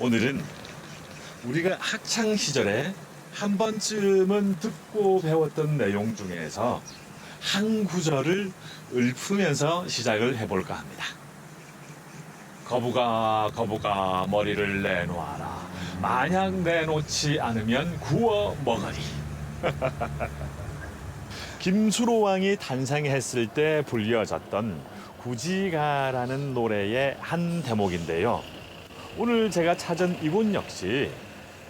오늘은 우리가 학창 시절에 한 번쯤은 듣고 배웠던 내용 중에서 한 구절을 읊으면서 시작을 해볼까 합니다. 거북아 거북아 머리를 내놓아라. 만약 내놓지 않으면 구워 먹으리. 김수로왕이 탄생했을 때 불려졌던 구지가라는 노래의 한 대목인데요. 오늘 제가 찾은 이곳 역시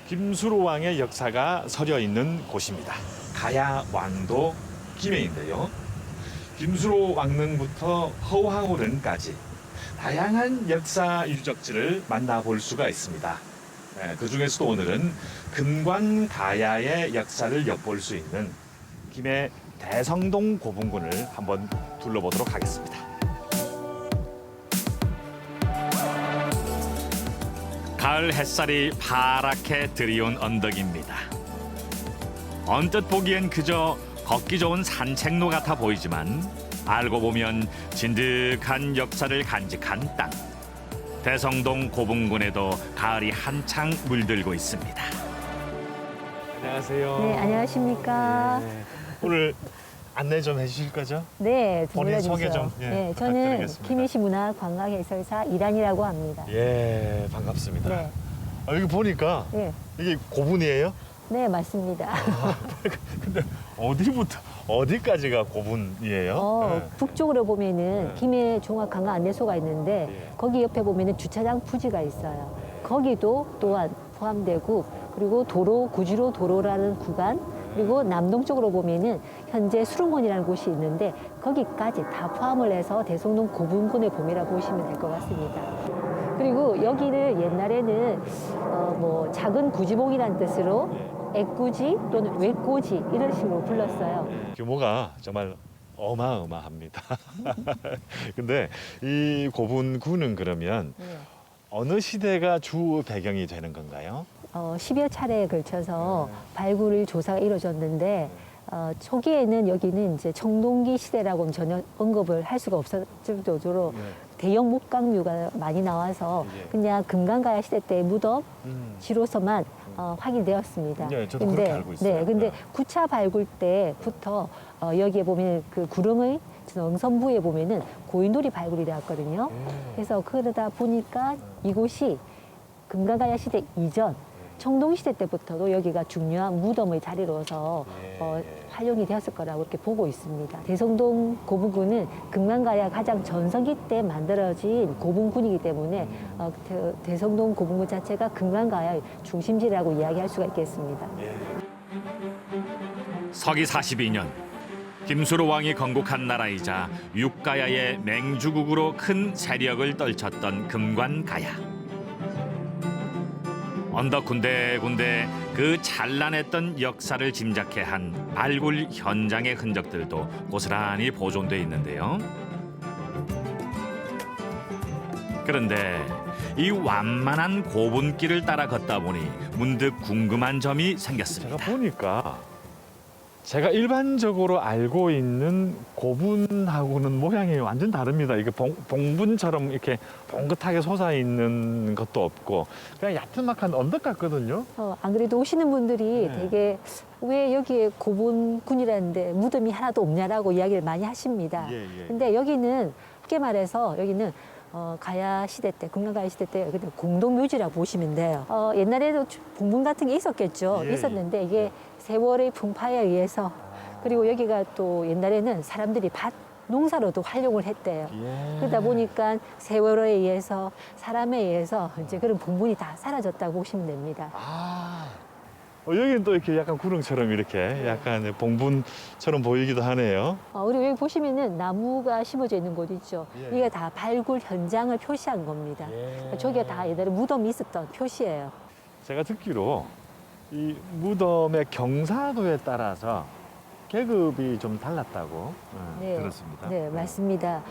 김수로왕의 역사가 서려 있는 곳입니다. 가야 왕도 김해인데요. 김수로 왕릉부터 허황오른까지 다양한 역사 유적지를 만나볼 수가 있습니다. 그 중에서도 오늘은 금관 가야의 역사를 엿볼 수 있는 김해 대성동 고분군을 한번 둘러보도록 하겠습니다. 가을 햇살이 파랗게 들이온 언덕입니다. 언뜻 보기엔 그저 걷기 좋은 산책로 같아 보이지만 알고 보면 진득한 역사를 간직한 땅. 대성동 고분군에도 가을이 한창 물들고 있습니다. 안녕하세요. 네, 안녕하십니까. 네. 오늘 안내 좀 해주실 거죠? 네, 본인 소개 좀 네, 저는 부탁드리겠습니다. 김해시 문화관광해설사 이란이라고 합니다. 예, 반갑습니다. 네, 여기 보니까 네, 이게 고분이에요? 네, 맞습니다. 근데 어디부터 어디까지가 고분이에요? 네. 북쪽으로 보면은 네. 김해 종합관광 안내소가 있는데 예. 거기 옆에 보면은 주차장 부지가 있어요. 거기도 또한 포함되고 그리고 도로 구지로 도로라는 구간 그리고 남동쪽으로 보면은 현재 수릉원이라는 곳이 있는데 거기까지 다 포함을 해서 대성동 고분군의 봄이라고 보시면 될 것 같습니다. 그리고 여기를 옛날에는 뭐 작은 구지봉이라는 뜻으로 애꾸지 또는 외꼬지 이런 식으로 불렀어요. 규모가 정말 어마어마합니다. 근데 이 고분군은 그러면 네. 어느 시대가 주 배경이 되는 건가요? 10여 차례에 걸쳐서 발굴 조사가 이루어졌는데 초기에는 여기는 이제 청동기 시대라고는 전혀 언급을 할 수가 없을 정도로 대형 목강묘가 많이 나와서 예. 그냥 금강가야 시대 때 무덤지로서만 확인되었습니다. 예, 저도 그렇게 알고 있어요. 네, 근데 네. 9차 발굴 때부터 여기에 보면 그 구릉의 응선부에 보면은 고인돌이 발굴이 되었거든요. 그래서 그러다 보니까 이곳이 금강가야 시대 이전 청동시대 때부터도 여기가 중요한 무덤의 자리로서 활용이 되었을 거라고 이렇게 보고 있습니다. 대성동 고분군은 금강가야 가장 전성기 때 만들어진 고분군이기 때문에 대성동 고분군 자체가 금강가야의 중심지라고 이야기할 수가 있겠습니다. 서기 42년 김수로 왕이 건국한 나라이자 육가야의 맹주국으로 큰 세력을 떨쳤던 금관가야. 언덕 군데군데 그 찬란했던 역사를 짐작케 한 발굴 현장의 흔적들도 고스란히 보존돼 있는데요. 그런데 이 완만한 고분길을 따라 걷다 보니 문득 궁금한 점이 생겼습니다. 제가 보니까 제가 일반적으로 알고 있는 고분하고는 모양이 완전 다릅니다. 이게 봉분처럼 이렇게 봉긋하게 솟아 있는 것도 없고 그냥 얕은막한 언덕 같거든요. 안 그래도 오시는 분들이 네. 되게 왜 여기에 고분군이라는데 무덤이 하나도 없냐라고 이야기를 많이 하십니다. 예. 근데 여기는 쉽게 말해서 여기는 가야 시대 때, 금강가야 시대 때 공동묘지라고 보시면 돼요. 옛날에도 봉분 같은 게 있었겠죠. 예, 있었는데 이게 세월의 풍파에 의해서 그리고 여기가 또 옛날에는 사람들이 밭 농사로도 활용을 했대요. 그러다 보니까 세월에 의해서 사람에 의해서 이제 그런 봉분이 다 사라졌다고 보시면 됩니다. 여기는 또 이렇게 약간 구릉처럼 이렇게 약간 봉분처럼 보이기도 하네요. 우리 여기 보시면은 나무가 심어져 있는 곳 있죠. 예. 이게 다 발굴 현장을 표시한 겁니다. 저기가 다 옛날에 무덤이 있었던 표시예요. 제가 듣기로 이 무덤의 경사도에 따라서 계급이 좀 달랐다고 들었습니다. 네, 맞습니다.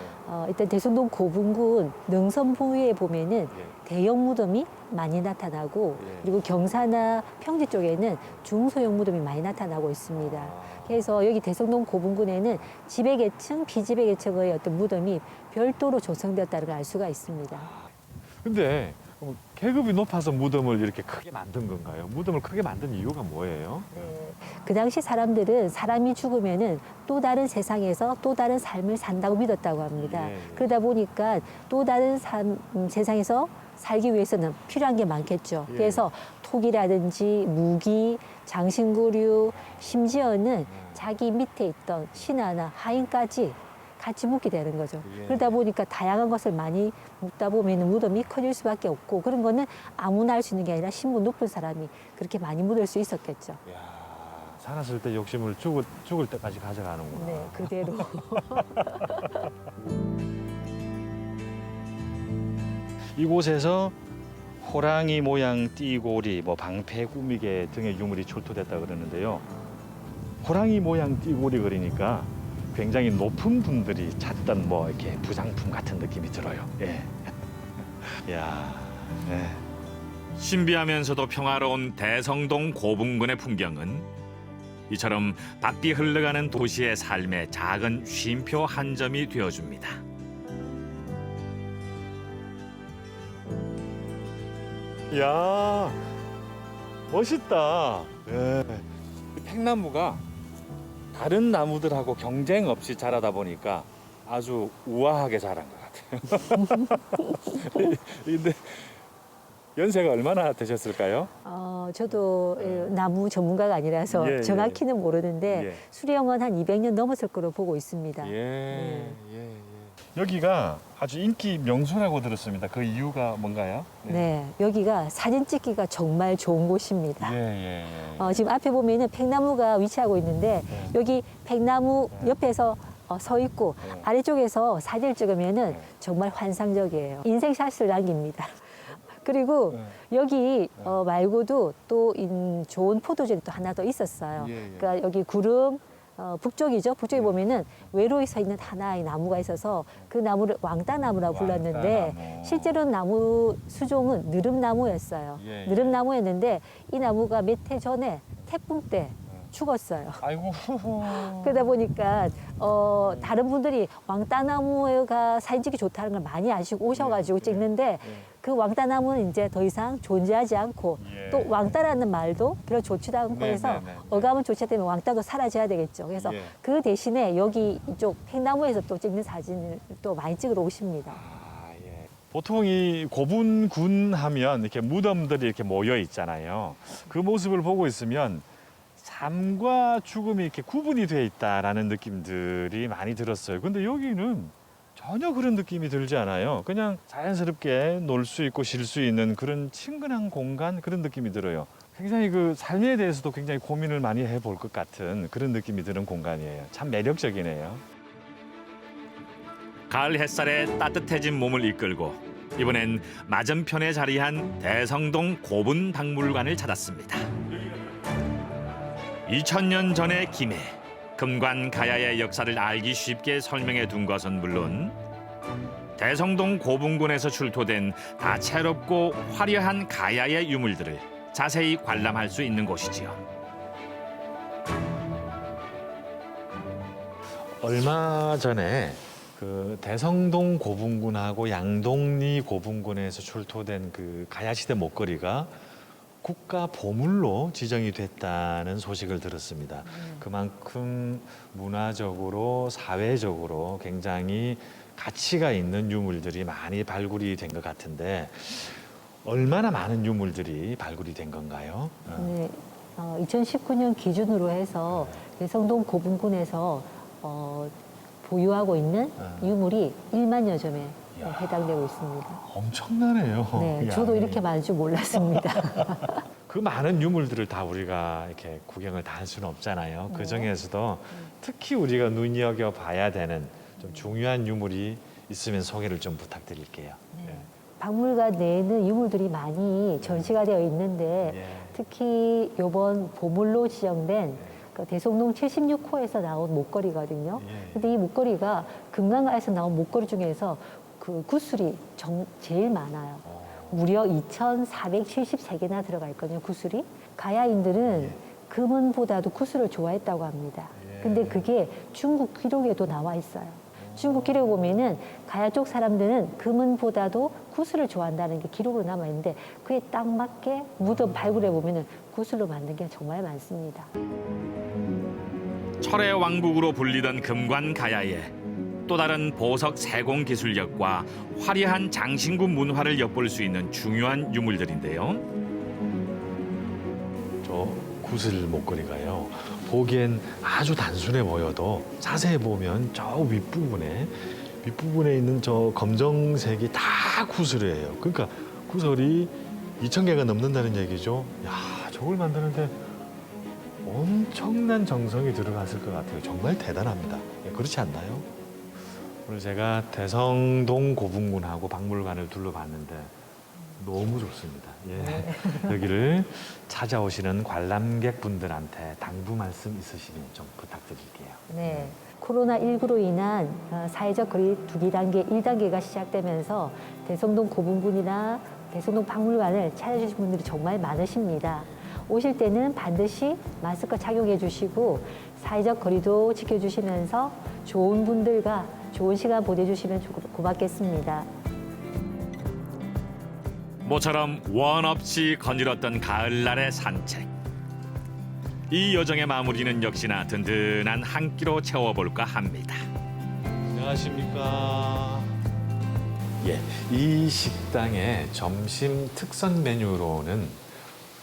일단 대성동 고분군 능선 부위에 보면은 대형 무덤이 많이 나타나고 그리고 경사나 평지 쪽에는 중소형 무덤이 많이 나타나고 있습니다. 그래서 여기 대성동 고분군에는 지배계층, 비지배계층의 어떤 무덤이 별도로 조성되었다는 걸 알 수가 있습니다. 근데 그럼 계급이 높아서 무덤을 이렇게 크게 만든 건가요? 무덤을 크게 만든 이유가 뭐예요? 그 당시 사람들은 사람이 죽으면은 또 다른 세상에서 또 다른 삶을 산다고 믿었다고 합니다. 예, 예. 그러다 보니까 또 다른 세상에서 살기 위해서는 필요한 게 많겠죠. 예. 그래서 토기라든지 무기, 장신구류, 심지어는 자기 밑에 있던 신하나 하인까지 같이 묻게 되는 거죠. 예. 그러다 보니까 다양한 것을 많이 묻다 보면 무덤이 커질 수밖에 없고 그런 거는 아무나 할 수 있는 게 아니라 신분 높은 사람이 그렇게 많이 묻을 수 있었겠죠. 이야, 살았을 때 욕심을 죽을 때까지 가져가는구나. 네, 그대로. 이곳에서 호랑이 모양 띠고리, 뭐 방패 꾸미개 등의 유물이 출토됐다 그러는데요. 호랑이 모양 띠고리 그리니까 굉장히 높은 분들이 찾던 뭐 이렇게 부장품 같은 느낌이 들어요. 예. 이야, 네. 신비하면서도 평화로운 대성동 고분군의 풍경은 이처럼 바삐 흘러가는 도시의 삶의 작은 쉼표 한 점이 되어줍니다. 이야, 멋있다. 예. 팽나무가 다른 나무들하고 경쟁 없이 자라다 보니까 아주 우아하게 자란 것 같아요. 근데 연세가 얼마나 되셨을까요? 저도 나무 전문가가 아니라서 예, 예. 정확히는 모르는데 예. 수령은 한 200년 넘었을 거로 보고 있습니다. 예. 여기가 아주 인기 명소라고 들었습니다. 그 이유가 뭔가요? 네, 여기가 사진 찍기가 정말 좋은 곳입니다. 예. 지금 앞에 보면은 팽나무가 위치하고 있는데 네. 여기 팽나무 옆에서 서 있고 네. 아래쪽에서 사진을 찍으면은 네. 정말 환상적이에요. 인생샷을 남깁니다. 그리고 네. 여기 말고도 또 좋은 포토존이 또 하나 더 있었어요. 예. 그러니까 여기 구름 북쪽이죠. 북쪽에 보면은 외로이 서 있는 하나의 나무가 있어서 그 나무를 왕따나무라고 불렀는데 왕따나무. 실제로는 나무 수종은 느릅나무였어요. 예. 느릅나무였는데 이 나무가 몇 해 전에 태풍 때 죽었어요. 아이고. 그러다 보니까 다른 분들이 왕따나무가 사진 찍기 좋다는 걸 많이 아시고 오셔가지고 예. 찍는데 그 왕따나무는 이제 더 이상 존재하지 않고 예. 또 왕따라는 말도 별로 좋지도 않고 네, 해서 네, 네. 어감은 좋지 않다면 왕따도 사라져야 되겠죠. 그래서 예. 그 대신에 여기 이쪽 팽나무에서 또 찍는 사진을 또 많이 찍으러 오십니다. 보통 이 고분군 하면 이렇게 무덤들이 이렇게 모여 있잖아요. 그 모습을 보고 있으면 삶과 죽음이 이렇게 구분이 돼 있다라는 느낌들이 많이 들었어요. 근데 여기는 전혀 그런 느낌이 들지 않아요. 그냥 자연스럽게 놀 수 있고 쉴 수 있는 그런 친근한 공간, 그런 느낌이 들어요. 굉장히 그 삶에 대해서도 굉장히 고민을 많이 해볼 것 같은 그런 느낌이 드는 공간이에요. 참 매력적이네요. 가을 햇살에 따뜻해진 몸을 이끌고 이번엔 맞은편에 자리한 대성동 고분박물관을 찾았습니다. 2000년 전의 김해, 금관 가야의 역사를 알기 쉽게 설명해 둔 것은 물론 대성동 고분군에서 출토된 다채롭고 화려한 가야의 유물들을 자세히 관람할 수 있는 곳이지요. 얼마 전에 그 대성동 고분군하고 양동리 고분군에서 출토된 그 가야시대 목걸이가 국가 보물로 지정이 됐다는 소식을 들었습니다. 그만큼 문화적으로 사회적으로 굉장히 가치가 있는 유물들이 많이 발굴이 된 것 같은데 얼마나 많은 유물들이 발굴이 된 건가요? 네, 2019년 기준으로 해서 대성동 고분군에서 보유하고 있는 유물이 1만여 점에 이야. 해당되고 있습니다. 엄청나네요. 네, 이야, 저도 예. 이렇게 많을 줄 몰랐습니다. 그 많은 유물들을 다 우리가 이렇게 구경을 다 할 수는 없잖아요. 그 중에서도 특히 우리가 눈여겨 봐야 되는 좀 중요한 유물이 있으면 소개를 좀 부탁드릴게요. 박물관 내에는 유물들이 많이 전시가 되어 있는데 예. 특히 이번 보물로 지정된 그 대성동 76호에서 나온 목걸이거든요. 예. 근데 이 목걸이가 금강가에서 나온 목걸이 중에서 그 구슬이 제일 많아요. 무려 2,473개나 들어가 있거든요, 구슬이. 가야인들은 금은보다도 구슬을 좋아했다고 합니다. 예. 근데 그게 중국 기록에도 나와 있어요. 중국 기록에 보면은 가야 쪽 사람들은 금은보다도 구슬을 좋아한다는 게 기록으로 남아 있는데 그에 딱 맞게 무덤 발굴해 보면은 구슬로 만든 게 정말 많습니다. 철의 왕국으로 불리던 금관 가야에 또 다른 보석 세공 기술력과 화려한 장신구 문화를 엿볼 수 있는 중요한 유물들인데요. 저 구슬 목걸이가요. 보기엔 아주 단순해 보여도 자세히 보면 저 윗부분에 있는 저 검정색이 다 구슬이에요. 그러니까 구슬이 2,000개가 넘는다는 얘기죠. 야, 저걸 만드는데 엄청난 정성이 들어갔을 것 같아요. 정말 대단합니다. 예, 그렇지 않나요? 오늘 제가 대성동 고분군하고 박물관을 둘러봤는데 너무 좋습니다. 예. 여기를 찾아오시는 관람객 분들한테 당부 말씀 있으시면 좀 부탁드릴게요. 네. 코로나19로 인한 사회적 거리 두기 단계 1단계가 시작되면서 대성동 고분군이나 대성동 박물관을 찾아주신 분들이 정말 많으십니다. 오실 때는 반드시 마스크 착용해 주시고 사회적 거리도 지켜주시면서 좋은 분들과 좋은 시간 보내주시면 고맙겠습니다. 모처럼 원 없이 거닐었던 가을날의 산책. 이 여정의 마무리는 역시나 든든한 한 끼로 채워볼까 합니다. 안녕하십니까. 예, 이 식당의 점심 특선 메뉴로는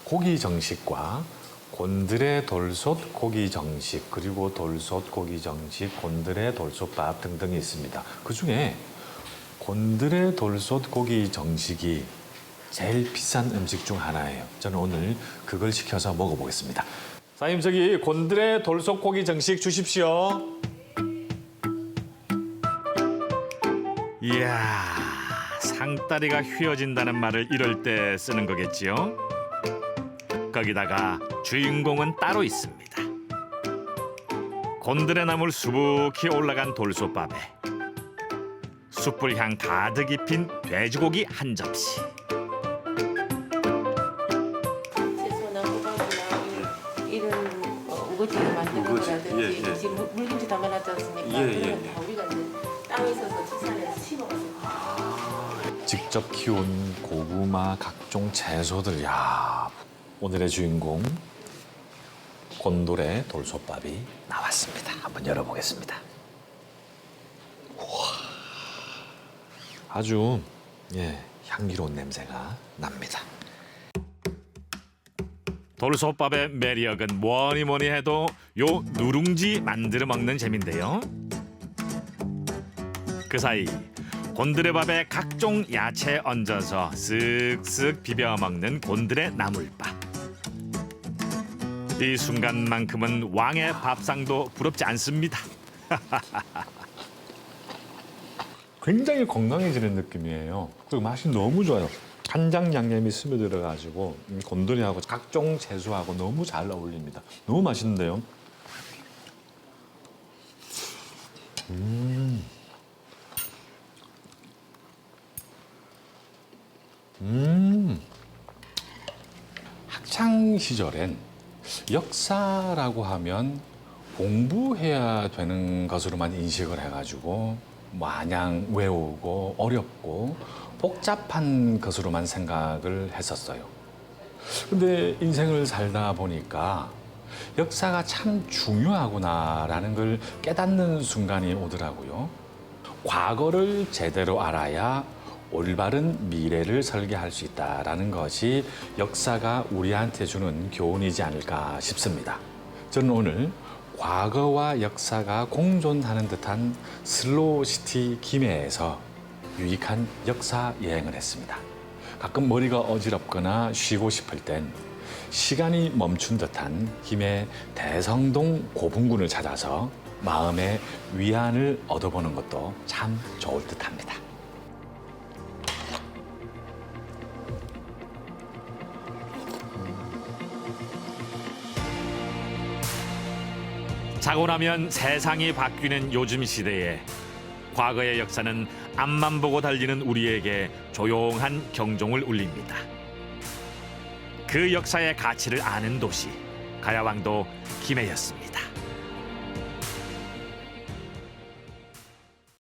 고기 정식과 곤드레 돌솥 고기 정식, 그리고 돌솥 고기 정식, 곤드레 돌솥밥 등등이 있습니다. 그중에 곤드레 돌솥 고기 정식이 제일 비싼 음식 중 하나예요. 저는 오늘 그걸 시켜서 먹어보겠습니다. 사장님, 저기 곤드레 돌솥 고기 정식 주십시오. 이야, 상다리가 휘어진다는 말을 이럴 때 쓰는 거겠지요? 거기다가 주인공은 따로 있습니다. 곤드레 나물 수북히 올라간 돌솥밥에 숯불 향 가득 입힌 돼지고기 한 접시. 채소나 호박이나 이런 우거지를 만드는 거라든지 지금 물김치 담아놨지 않습니까? 그런 다 우리가 이제 땅에 있어서 지산에서 심어서. 직접 키운 고구마, 각종 채소들. 야, 오늘의 주인공 곤드레 돌솥밥이 나왔습니다. 한번 열어보겠습니다. 우와, 아주 향기로운 냄새가 납니다. 돌솥밥의 매력은 뭐니 해도 요 누룽지 만들어 먹는 재미인데요. 그 사이 곤드레밥에 각종 야채 얹어서 쓱쓱 비벼 먹는 곤드레 나물밥. 이 순간만큼은 왕의 밥상도 부럽지 않습니다. 굉장히 건강해지는 느낌이에요. 그리고 맛이 너무 좋아요. 간장 양념이 스며들어가지고 곤드레하고 각종 채소하고 너무 잘 어울립니다. 너무 맛있는데요. 학창 시절엔 역사라고 하면 공부해야 되는 것으로만 인식을 해가지고 마냥 외우고 어렵고 복잡한 것으로만 생각을 했었어요. 근데 인생을 살다 보니까 역사가 참 중요하구나라는 걸 깨닫는 순간이 오더라고요. 과거를 제대로 알아야 올바른 미래를 설계할 수 있다라는 것이 역사가 우리한테 주는 교훈이지 않을까 싶습니다. 저는 오늘 과거와 역사가 공존하는 듯한 슬로우시티 김해에서 유익한 역사 여행을 했습니다. 가끔 머리가 어지럽거나 쉬고 싶을 땐 시간이 멈춘 듯한 김해 대성동 고분군을 찾아서 마음의 위안을 얻어보는 것도 참 좋을 듯합니다. 자고 나면 세상이 바뀌는 요즘 시대에 과거의 역사는 앞만 보고 달리는 우리에게 조용한 경종을 울립니다. 그 역사의 가치를 아는 도시 가야왕도 김해였습니다.